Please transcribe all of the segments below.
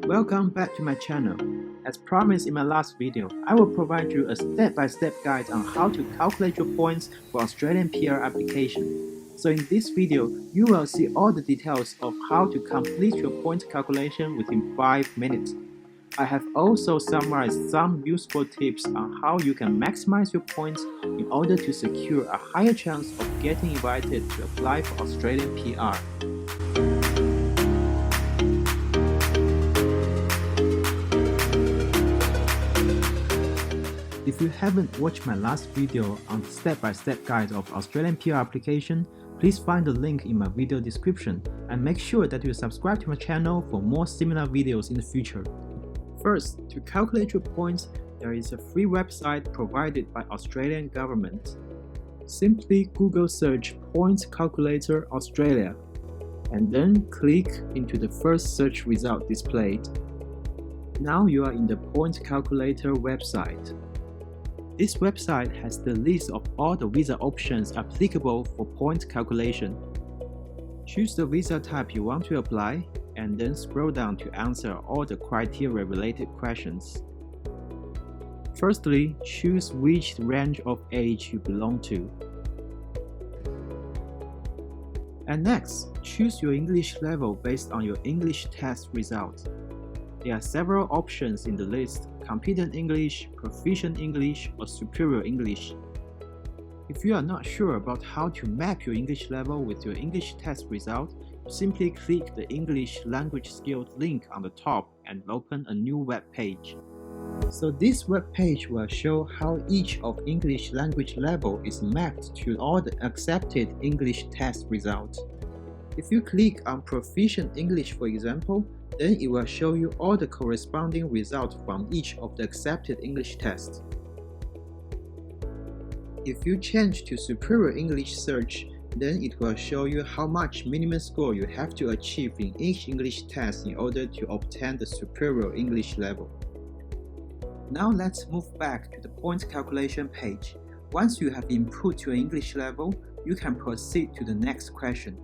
Welcome back to my channel. As promised in my last video, I will provide you a step-by-step guide on how to calculate your points for Australian PR application. So in this video, you will see all the details of how to complete your point calculation within 5 minutes. I have also summarized some useful tips on how you can maximize your points in order to secure a higher chance of getting invited to apply for Australian PR. If you haven't watched my last video on the step-by-step guide of Australian PR application, please find the link in my video description and make sure that you subscribe to my channel for more similar videos in the future. First, to calculate your points, there is a free website provided by Australian government. Simply Google search Points Calculator Australia and then click into the first search result displayed. Now you are in the Point Calculator website. This website has the list of all the visa options applicable for point calculation. Choose the visa type you want to apply and then scroll down to answer all the criteria-related questions. Firstly, choose which range of age you belong to. And next, choose your English level based on your English test result. There are several options in the list: Competent English, Proficient English, or Superior English. If you are not sure about how to map your English level with your English test result, simply click the English Language Skills link on the top and open a new web page. So this web page will show how each of English language level is mapped to all the accepted English test results. If you click on Proficient English, for example, then it will show you all the corresponding results from each of the accepted English tests. If you change to Superior English search, then it will show you how much minimum score you have to achieve in each English test in order to obtain the Superior English level. Now let's move back to the point calculation page. Once you have input your English level, you can proceed to the next question.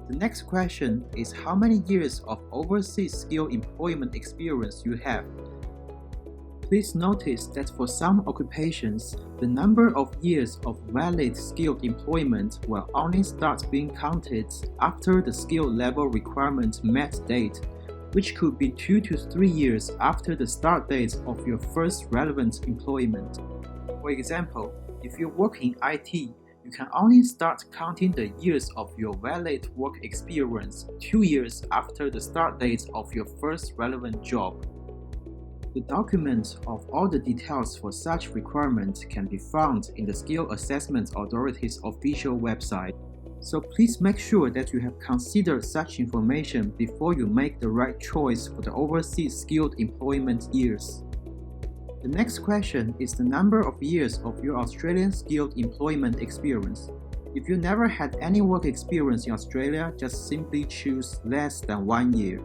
The next question is how many years of overseas skilled employment experience you have. Please notice that for some occupations, the number of years of valid skilled employment will only start being counted after the skill level requirement met date, which could be 2 to 3 years after the start date of your first relevant employment. For example, if you work in IT, you can only start counting the years of your valid work experience 2 years after the start date of your first relevant job. The document of all the details for such requirements can be found in the Skill Assessment Authority's official website. So please make sure that you have considered such information before you make the right choice for the overseas skilled employment years. The next question is the number of years of your Australian skilled employment experience. If you never had any work experience in Australia, just simply choose less than 1 year.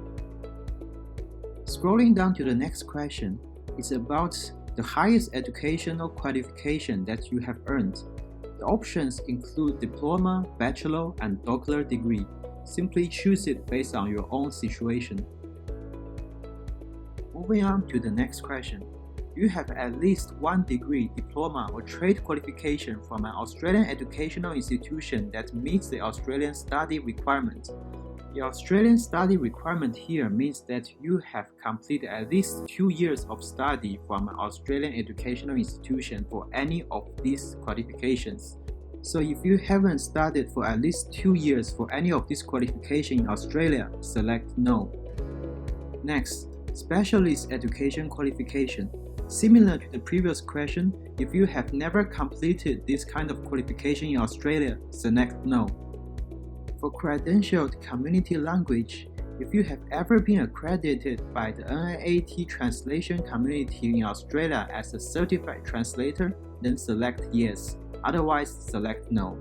Scrolling down to the next question, it's about the highest educational qualification that you have earned. The options include diploma, bachelor, and doctoral degree. Simply choose it based on your own situation. Moving on to the next question. You have at least 1 degree, diploma, or trade qualification from an Australian educational institution that meets the Australian study requirement. The Australian study requirement here means that you have completed at least 2 years of study from an Australian educational institution for any of these qualifications. So if you haven't studied for at least 2 years for any of these qualifications in Australia, select No. Next, specialist education qualification. Similar to the previous question, if you have never completed this kind of qualification in Australia, select No. For credentialed community language, if you have ever been accredited by the NIAT translation community in Australia as a certified translator, then select Yes, otherwise select No.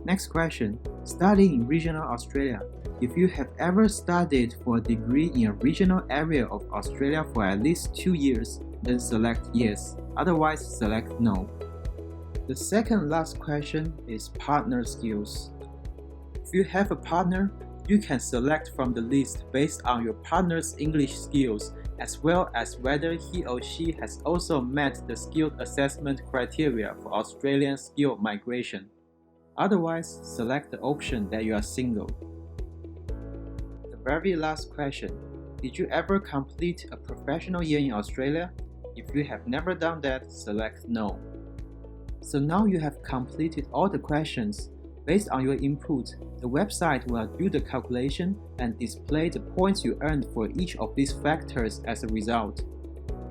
Next question, studying in regional Australia. If you have ever studied for a degree in a regional area of Australia for at least 2 years, then select Yes, otherwise select No. The second last question is partner skills. If you have a partner, You can select from the list based on your partner's English skills, as well as whether he or she has also met the skill assessment criteria for Australian skill migration. Otherwise, select the option that you are single. The very last question: did you ever complete a professional year in Australia? If you have never done that, select no. So now you have completed all the questions. Based on your input, the website will do the calculation and display the points you earned for each of these factors as a result.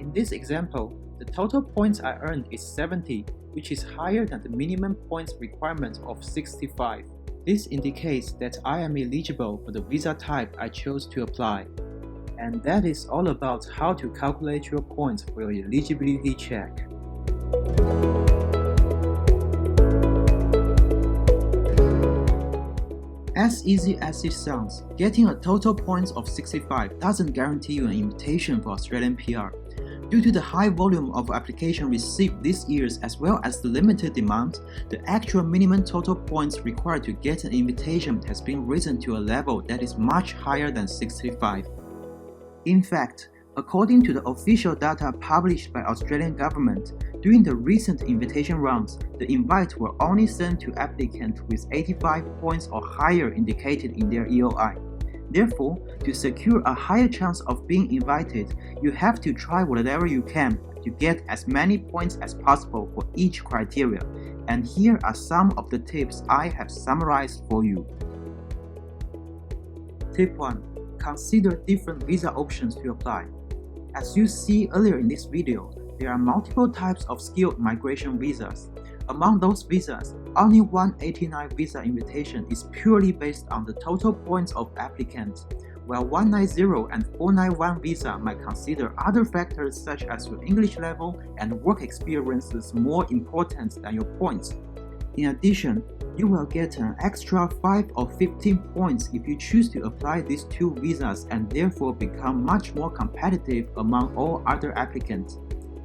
In this example, the total points I earned is 70, which is higher than the minimum points requirement of 65. This indicates that I am eligible for the visa type I chose to apply. And that is all about how to calculate your points for your eligibility check. As easy as it sounds, getting a total points of 65 doesn't guarantee you an invitation for Australian PR. Due to the high volume of applications received these years as well as the limited demand, the actual minimum total points required to get an invitation has been risen to a level that is much higher than 65. In fact, according to the official data published by Australian government, during the recent invitation rounds, the invites were only sent to applicants with 85 points or higher indicated in their EOI. Therefore, to secure a higher chance of being invited, you have to try whatever you can to get as many points as possible for each criteria. And here are some of the tips I have summarized for you. Tip 1. Consider different visa options to apply. As you see earlier in this video, there are multiple types of skilled migration visas. Among those visas, only 189 visa invitation is purely based on the total points of applicants, while 190 and 491 visa might consider other factors such as your English level and work experiences more important than your points. In addition, you will get an extra 5 or 15 points if you choose to apply these two visas and therefore become much more competitive among all other applicants.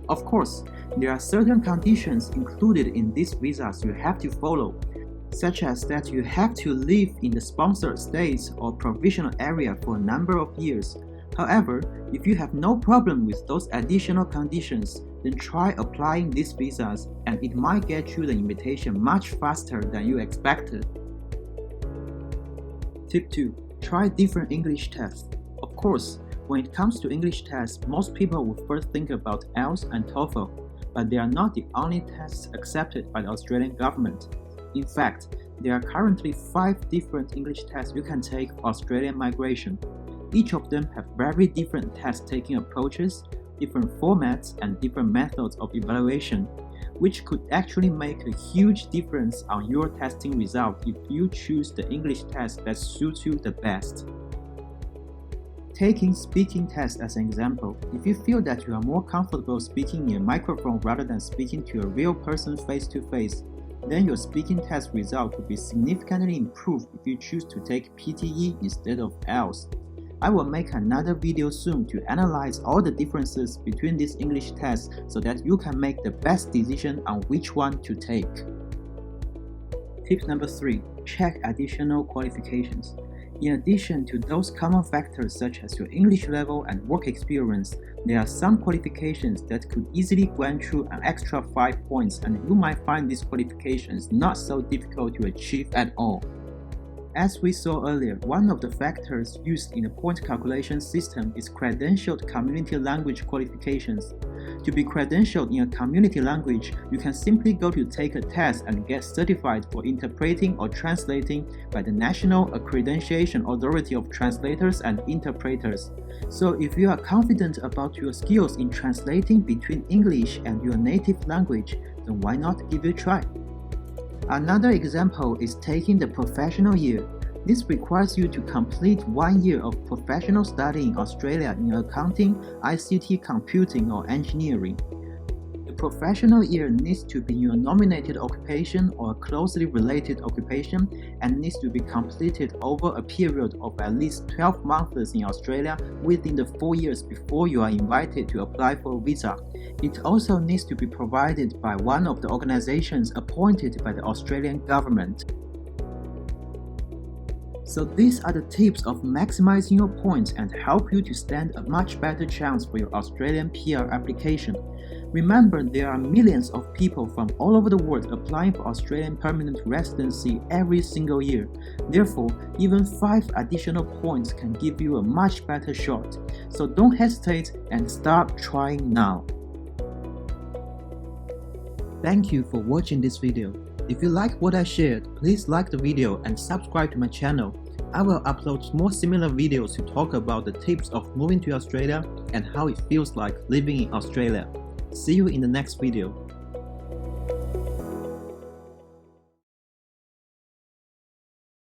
Of course, there are certain conditions included in these visas you have to follow, such as that you have to live in the sponsored states or provisional area for a number of years. However, if you have no problem with those additional conditions, then try applying these visas and it might get you the invitation much faster than you expected. Tip 2. Try different English tests. Of course, when it comes to English tests, most people will first think about IELTS and TOEFL, but they are not the only tests accepted by the Australian government. In fact, there are currently 5 different English tests you can take for Australian migration. Each of them have very different test-taking approaches, different formats, and different methods of evaluation, which could actually make a huge difference on your testing result if you choose the English test that suits you the best. Taking speaking test as an example, if you feel that you are more comfortable speaking in a microphone rather than speaking to a real person face-to-face, then your speaking test result will be significantly improved if you choose to take PTE instead of IELTS. I will make another video soon to analyze all the differences between these English tests so that you can make the best decision on which one to take. Tip number 3. Check additional qualifications. In addition to those common factors such as your English level and work experience, there are some qualifications that could easily grant you an extra 5 points, and you might find these qualifications not so difficult to achieve at all. As we saw earlier, one of the factors used in the point calculation system is credentialed community language qualifications. To be credentialed in a community language, you can simply go to take a test and get certified for interpreting or translating by the National Accreditation Authority of Translators and Interpreters. So if you are confident about your skills in translating between English and your native language, then why not give it a try? Another example is taking the professional year. This requires you to complete 1 year of professional study in Australia in accounting, ICT, computing, or engineering. The professional year needs to be your nominated occupation or a closely related occupation and needs to be completed over a period of at least 12 months in Australia within the 4 years before you are invited to apply for a visa. It also needs to be provided by one of the organizations appointed by the Australian government. So these are the tips of maximizing your points and help you to stand a much better chance for your Australian PR application. Remember, there are millions of people from all over the world applying for Australian permanent residency every single year. Therefore, even 5 additional points can give you a much better shot. So don't hesitate and start trying now. Thank you for watching this video. If you like what I shared, please like the video and subscribe to my channel. I will upload more similar videos to talk about the tips of moving to Australia and how it feels like living in Australia. See you in the next video.